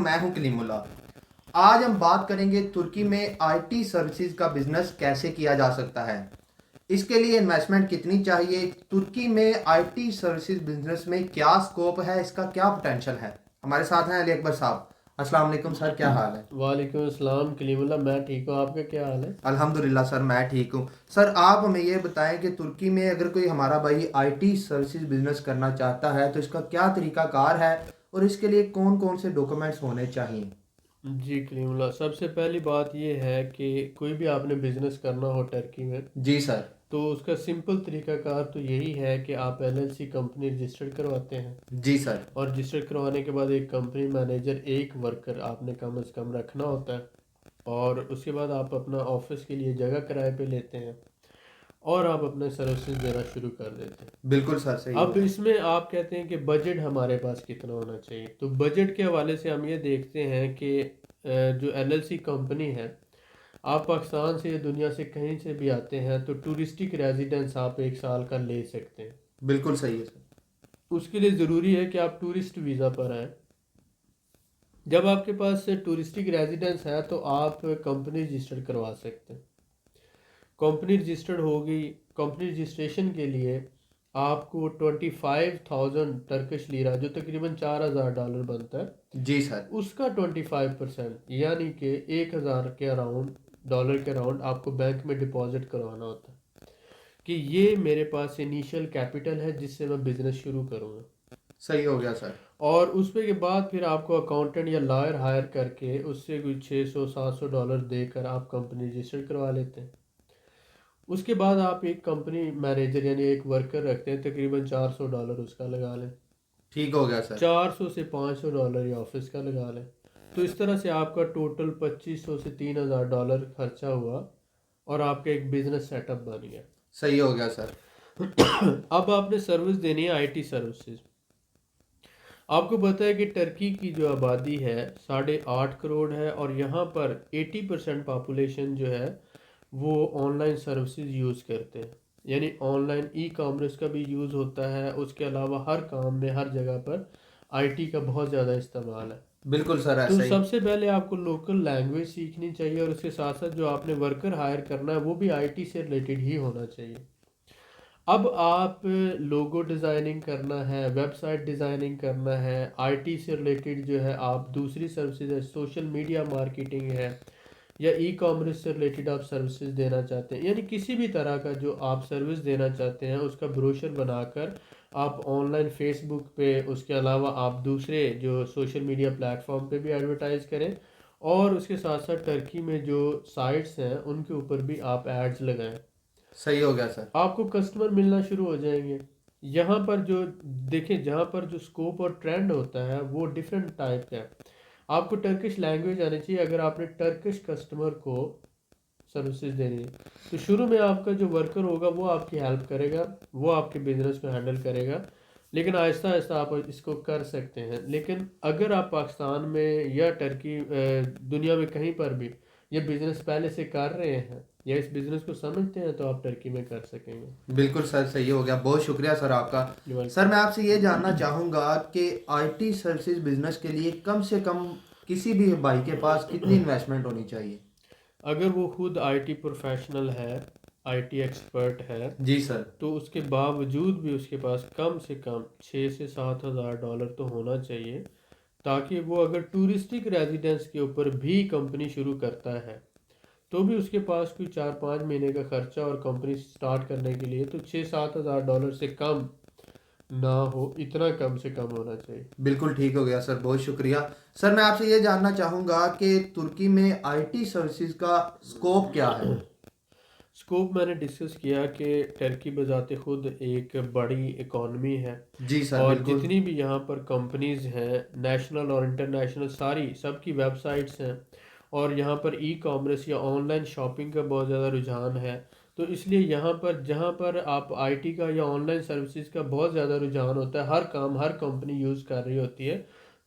मैं हूं कलीमुल्ला। आज हम बात करेंगे तुर्की में आईटी सर्विसेज का बिजनेस कैसे किया जा सकता है, इसके लिए इन्वेस्टमेंट कितनी चाहिए, तुर्की में आईटी सर्विसेज बिजनेस में क्या स्कोप है, इसका क्या पोटेंशियल है। हमारे साथ हैं अली अकबर साहब। अस्सलाम वालेकुम सर, क्या हाल है? वालेकुम अस्सलाम कलीमुल्ला। मैं ठीक हूँ, आपका क्या हाल है? अल्हम्दुलिल्लाह सर, मैं ठीक हूँ। सर आप हमें ये बताएं कि तुर्की में अगर कोई हमारा भाई आईटी सर्विसेज बिजनेस करना चाहता है तो इसका क्या तरीकाकार है और इसके लिए कौन कौन से डॉक्यूमेंट्स होने चाहिए। जी कलीमुल्ला, सबसे पहली बात ये है कि कोई भी आपने बिज़नेस करना हो टर्की में, जी सर। तो उसका सिंपल तरीकाकार तो यही है कि आप एलएलसी कंपनी रजिस्टर्ड करवाते हैं। जी सर। और रजिस्टर्ड करवाने के बाद एक कंपनी मैनेजर, एक वर्कर आपने कम से कम रखना होता है। और उसके बाद आप अपना ऑफिस के लिए जगह किराए पे लेते हैं और आप अपने सर्विसेज देना शुरू कर देते हैं। बिल्कुल सर, सही हो अब गया। इसमें आप कहते हैं कि बजट हमारे पास कितना होना चाहिए, तो बजट के हवाले से हम ये देखते हैं कि जो एलएलसी कंपनी है, आप पाकिस्तान से या दुनिया से कहीं से भी आते हैं तो टूरिस्टिक रेजिडेंस आप एक साल का ले सकते हैं। बिल्कुल सही है सर। उसके लिए ज़रूरी है कि आप टूरिस्ट वीज़ा पर आएँ। जब आपके पास टूरिस्टिक रेजिडेंस है तो आप कंपनी रजिस्टर्ड करवा सकते हैं। कंपनी रजिस्टर्ड होगी। कंपनी रजिस्ट्रेशन के लिए आपको 25,000 टर्किश लीरा, जो तकरीबन $4,000 बनता है, जी सर। उसका 25% यानी कि 1,000 के अराउंड, डॉलर के अराउंड आपको बैंक में डिपॉजिट करवाना होता है कि ये मेरे पास इनिशियल कैपिटल है जिससे मैं बिज़नेस शुरू करूँगा। सही हो गया सर। और उसपे के बाद फिर आपको अकाउंटेंट या लॉयर हायर करके उससे कुछ $600-700 देकर आप कंपनी रजिस्टर्ड करवा लेते हैं। उसके बाद आप एक कंपनी मैनेजर यानी एक वर्कर रखते हैं, तकरीबन $400 उसका लगा लें। ठीक हो गया सर। 400 से $500 या ऑफिस का लगा लें। तो इस तरह से आपका टोटल 2500 से $3,000 खर्चा हुआ और आपका एक बिजनेस सेटअप बन गया। सही हो गया सर। अब आपने सर्विस देनी है आईटी सर्विसेज। आपको पता है कि टर्की की जो आबादी है 8.5 करोड़ है, और यहाँ पर 80% पॉपुलेशन जो है वो ऑनलाइन सर्विसेज यूज़ करते हैं। यानी ऑनलाइन ई कॉमर्स का भी यूज़ होता है। उसके अलावा हर काम में, हर जगह पर आईटी का बहुत ज़्यादा इस्तेमाल है। बिल्कुल सर, तो ऐसा ही। सबसे पहले आपको लोकल लैंग्वेज सीखनी चाहिए और उसके साथ साथ जो आपने वर्कर हायर करना है वो भी आईटी से रिलेटेड ही होना चाहिए। अब आप लोगो डिज़ाइनिंग करना है, वेबसाइट डिज़ाइनिंग करना है, आईटी से रिलेटेड जो है आप दूसरी सर्विसेज है, सोशल मीडिया मार्केटिंग है, या ई कॉमर्स से रिलेटेड आप सर्विसेज देना चाहते हैं, यानी किसी भी तरह का जो आप सर्विस देना चाहते हैं उसका ब्रोशर बनाकर आप ऑनलाइन फेसबुक पे, उसके अलावा आप दूसरे जो सोशल मीडिया प्लेटफॉर्म पे भी एडवर्टाइज करें। और उसके साथ साथ टर्की में जो साइट्स हैं उनके ऊपर भी आप एड्स लगाएं। सही हो गया सर। आपको कस्टमर मिलना शुरू हो जाएंगे। यहाँ पर जो देखें, जहाँ पर जो स्कोप और ट्रेंड होता है वो डिफरेंट टाइप का है। आपको टर्किश लैंग्वेज आनी चाहिए अगर आपने टर्किश कस्टमर को सर्विसेज देनी है। तो शुरू में आपका जो वर्कर होगा वो आपकी हेल्प करेगा, वो आपके बिजनेस को हैंडल करेगा, लेकिन आहिस्ता आहिस्ता आप इसको कर सकते हैं। लेकिन अगर आप पाकिस्तान में या टर्की दुनिया में कहीं पर भी ये बिज़नेस पहले से कर रहे हैं या इस बिज़नेस को समझते हैं तो आप टर्की में कर सकेंगे। बिल्कुल सर, सही हो गया। बहुत शुक्रिया सर आपका। Sir welcome. मैं आपसे ये जानना चाहूँगा कि आईटी सर्विसेज बिजनेस के लिए कम से कम किसी भी भाई के पास कितनी इन्वेस्टमेंट होनी चाहिए। अगर वो खुद आईटी प्रोफेशनल है, आईटी एक्सपर्ट है, जी सर। तो उसके बावजूद भी उसके पास कम से कम 6 से 7 हज़ार डॉलर तो होना चाहिए, ताकि वो अगर टूरिस्टिक रेजिडेंस के ऊपर भी कंपनी शुरू करता है तो भी उसके पास कोई 4-5 महीने का खर्चा, और कंपनी स्टार्ट करने के लिए तो 6-7 हज़ार डॉलर से कम ना हो, इतना कम से कम होना चाहिए। बिल्कुल ठीक हो गया सर, बहुत शुक्रिया। सर मैं आपसे ये जानना चाहूँगा कि तुर्की में आईटी सर्विसेज का स्कोप क्या है। स्कोप मैंने डिस्कस किया कि टर्की बजाते खुद एक बड़ी इकॉनमी है। जी सर, और बिल्कुल। जितनी भी यहाँ पर कंपनीज हैं, नेशनल और इंटरनेशनल, सारी सबकी वेबसाइट्स हैं। और यहाँ पर ई कॉमर्स या ऑनलाइन शॉपिंग का बहुत ज़्यादा रुझान है। तो इसलिए यहाँ पर जहाँ पर आप आईटी का या ऑनलाइन सर्विसेज का बहुत ज़्यादा रुझान होता है, हर काम हर कंपनी यूज़ कर रही होती है,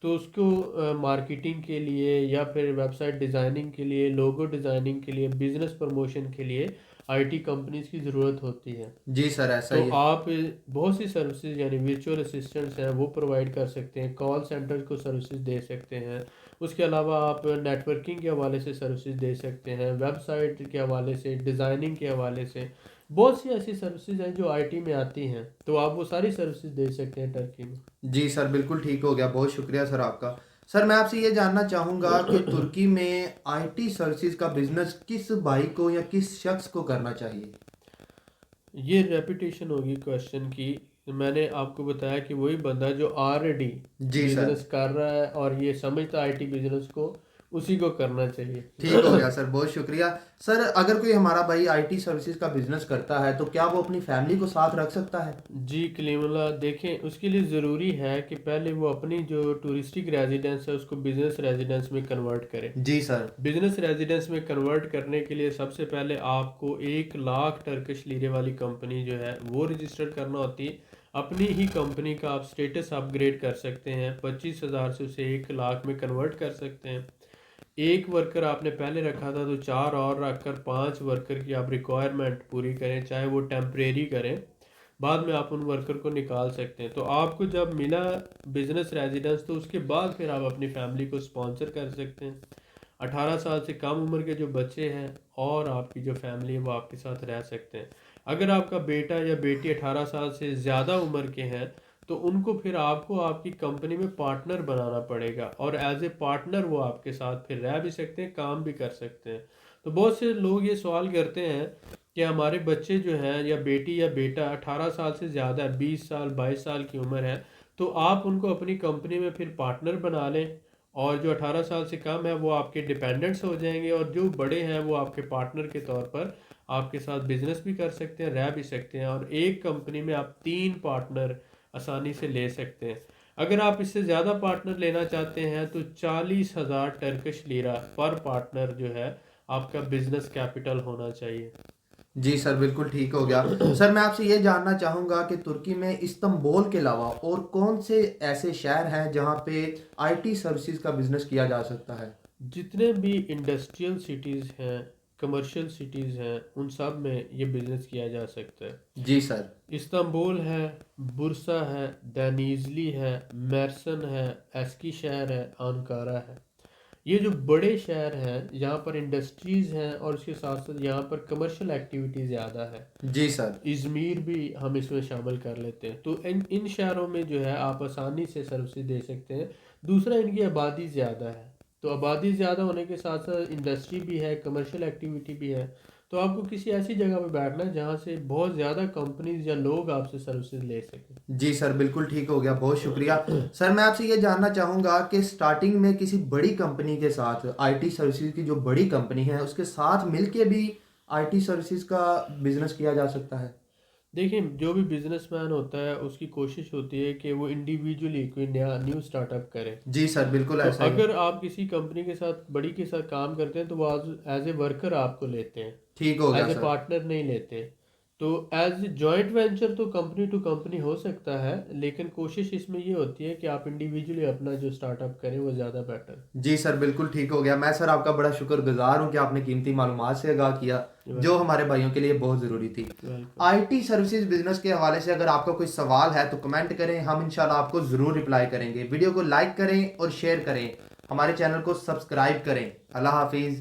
तो उसको मार्केटिंग के लिए या फिर वेबसाइट डिज़ाइनिंग के लिए, लोगो डिज़ाइनिंग के लिए, बिज़नेस प्रमोशन के लिए आईटी कंपनीज की ज़रूरत होती है। जी सर, ऐसा तो ही है। आप बहुत सी सर्विसेज यानी वर्चुअल असिस्टेंट्स हैं वो प्रोवाइड कर सकते हैं, कॉल सेंटर को सर्विसेज दे सकते हैं। उसके अलावा आप नेटवर्किंग के हवाले से सर्विसेज दे सकते हैं, वेबसाइट के हवाले से, डिज़ाइनिंग के हवाले से। बहुत सी ऐसी सर्विसेज हैं जो आईटी में आती हैं, तो आप वो सारी सर्विसेज दे सकते हैं टर्की में। जी सर, बिल्कुल ठीक हो गया। बहुत शुक्रिया सर आपका। सर मैं आपसे ये जानना चाहूँगा कि तुर्की में आईटी सर्विसेज का बिजनेस किस भाई को या किस शख्स को करना चाहिए? ये रेपुटेशन होगी क्वेश्चन की। मैंने आपको बताया कि वही बंदा जो ऑलरेडी जी सर। बिजनेस कर रहा है और ये समझता है आईटी बिजनेस को, उसी को करना ठीक हो चाहिए। गया सर, बहुत शुक्रिया। सर अगर कोई हमारा भाई आईटी सर्विसेज का बिजनेस करता है तो क्या वो अपनी फैमिली को साथ रख सकता है? जी कलीमुल्लाह, देखें उसके लिए ज़रूरी है कि पहले वो अपनी जो टूरिस्टिक रेजिडेंस है उसको बिज़नेस रेजिडेंस में कन्वर्ट करे। जी सर। बिजनेस रेजिडेंस में कन्वर्ट करने के लिए सबसे पहले आपको 1 लाख टर्किश लीरे वाली कंपनी जो है वो रजिस्टर करना होती है। अपनी ही कंपनी का आप स्टेटस अपग्रेड कर सकते हैं, 25,000 से उसे 1 लाख में कन्वर्ट कर सकते हैं। एक वर्कर आपने पहले रखा था तो 4 और रखकर 5 वर्कर की आप रिक्वायरमेंट पूरी करें, चाहे वो टेम्परेरी करें। बाद में आप उन वर्कर को निकाल सकते हैं। तो आपको जब मिला बिजनेस रेजिडेंस तो उसके बाद फिर आप अपनी फैमिली को स्पॉन्सर कर सकते हैं। 18 साल से कम उम्र के जो बच्चे हैं और आपकी जो फैमिली है वो आपके साथ रह सकते हैं। अगर आपका बेटा या बेटी 18 साल से ज़्यादा उम्र के हैं तो उनको फिर आपको आपकी कंपनी में पार्टनर बनाना पड़ेगा, और एज ए पार्टनर वो आपके साथ फिर रह भी सकते हैं, काम भी कर सकते हैं। तो बहुत से लोग ये सवाल करते हैं कि हमारे बच्चे जो हैं या बेटी या बेटा 18 साल से ज़्यादा है, 20 साल 22 साल की उम्र है, तो आप उनको अपनी कंपनी में फिर पार्टनर बना लें, और जो 18 साल से कम है वो आपके डिपेंडेंट्स हो जाएंगे, और जो बड़े हैं वो आपके पार्टनर के तौर पर आपके साथ बिजनेस भी कर सकते हैं, रह भी सकते हैं, और एक कंपनी में आप 3 पार्टनर आसानी से ले सकते हैं। अगर आप इससे ज़्यादा पार्टनर लेना चाहते हैं तो 40,000 टर्किश लीरा पर पार्टनर जो है आपका बिजनेस कैपिटल होना चाहिए। जी सर, बिल्कुल ठीक हो गया। सर मैं आपसे ये जानना चाहूँगा कि तुर्की में इस्तांबुल के अलावा और कौन से ऐसे शहर हैं जहाँ पे आईटी सर्विसेज का बिजनेस किया जा सकता है? जितने भी इंडस्ट्रियल सिटीज़ हैं, कमर्शियल सिटीज़ हैं, उन सब में ये बिज़नेस किया जा सकता है। जी सर। इस्तांबुल है, बुरसा है, डेनीजली है, मेरसन है, एस्की शहर है, अंकारा है। ये जो बड़े शहर हैं यहाँ पर इंडस्ट्रीज़ हैं और उसके साथ साथ यहाँ पर कमर्शियल एक्टिविटी ज़्यादा है। जी सर। इज़मीर भी हम इसमें शामिल कर लेते हैं। तो इन इन शहरों में जो है आप आसानी से सर्विसेज दे सकते हैं। दूसरा, इनकी आबादी ज़्यादा है, तो आबादी ज़्यादा होने के साथ साथ इंडस्ट्री भी है, कमर्शियल एक्टिविटी भी है। तो आपको किसी ऐसी जगह पे बैठना है जहाँ से बहुत ज़्यादा कंपनीज या लोग आपसे सर्विसेज ले सकें। जी सर, बिल्कुल ठीक हो गया, बहुत शुक्रिया। सर मैं आपसे ये जानना चाहूँगा कि स्टार्टिंग में किसी बड़ी कंपनी के साथ आईटी सर्विसेज की जो बड़ी कंपनी है उसके साथ मिलके भी आईटी सर्विसेज का बिजनेस किया जा सकता है? देखिए, जो भी बिजनेसमैन होता है उसकी कोशिश होती है कि वो इंडिविजुअली कोई नया न्यू स्टार्टअप करे। जी सर, बिल्कुल तो ऐसा ही है। अगर आप किसी कंपनी के साथ बड़ी के साथ काम करते हैं तो वो एज ए वर्कर आपको लेते हैं, ठीक हो गया एज ए सर। पार्टनर नहीं लेते। तो एज ए जॉइंट वेंचर तो कंपनी टू कंपनी हो सकता है, लेकिन कोशिश इसमें ये होती है कि आप इंडिविजुअली अपना जो स्टार्टअप करें वो ज़्यादा बेटर। जी सर, बिल्कुल ठीक हो गया। मैं सर आपका बड़ा शुक्रगुजार हूँ कि आपने कीमती मालूमात से आगाह किया जो हमारे भाइयों के लिए बहुत ज़रूरी थी। वेलकम। आईटी सर्विसेज बिजनेस के हवाले से अगर आपका कोई सवाल है तो कमेंट करें, हम इंशाल्लाह आपको ज़रूर रिप्लाई करेंगे। वीडियो को लाइक करें और शेयर करें, हमारे चैनल को सब्सक्राइब करें। अल्लाह हाफिज़।